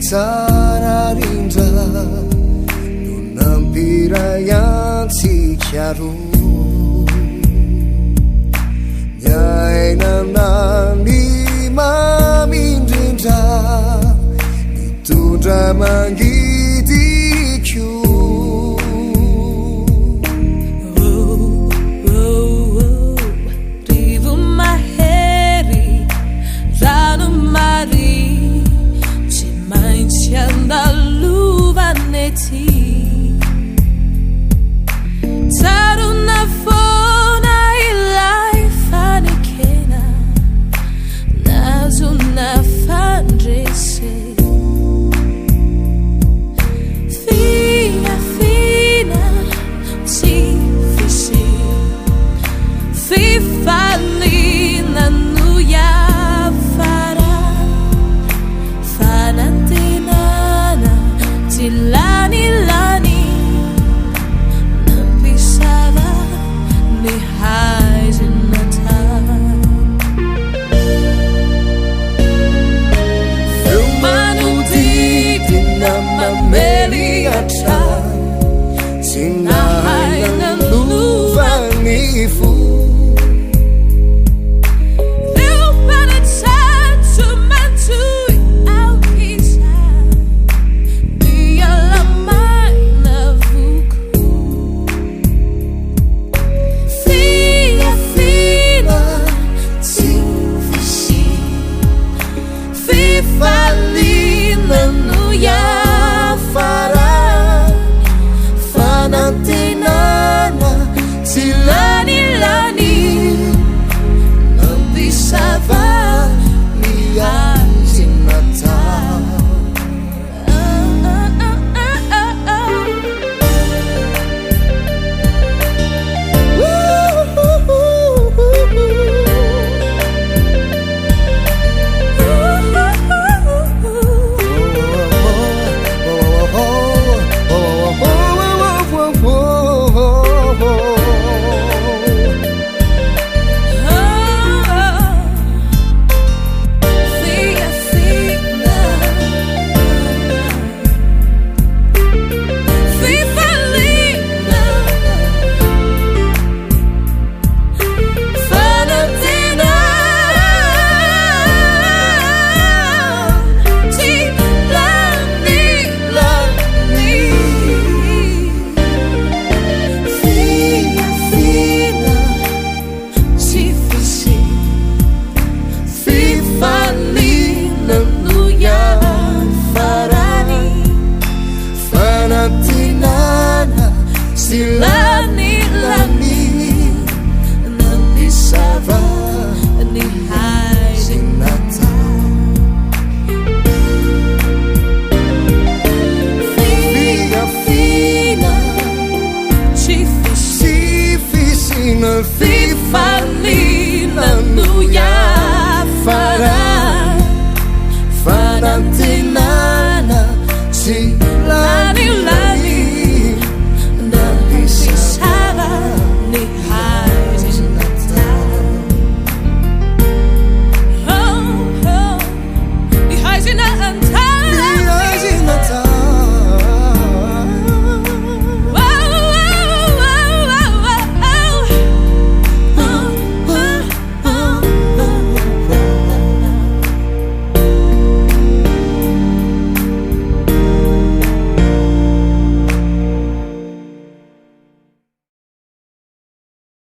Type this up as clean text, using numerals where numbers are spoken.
Tsara rindra non nampiray antsy chiaro nyainanany mamindrindra mitondra mangidiko rivo mahery rano mari tsy maintsy andaluvanety tsarona fona ilay fanekena nazona fandrese fina tsy fisi fifalina no yafara fanantenana tilanilani nampisava ni haizinata manudidina mameliatra sinahainan luvanifu falina no yafara fanantenana tilanilani nampisava miazinata Tsara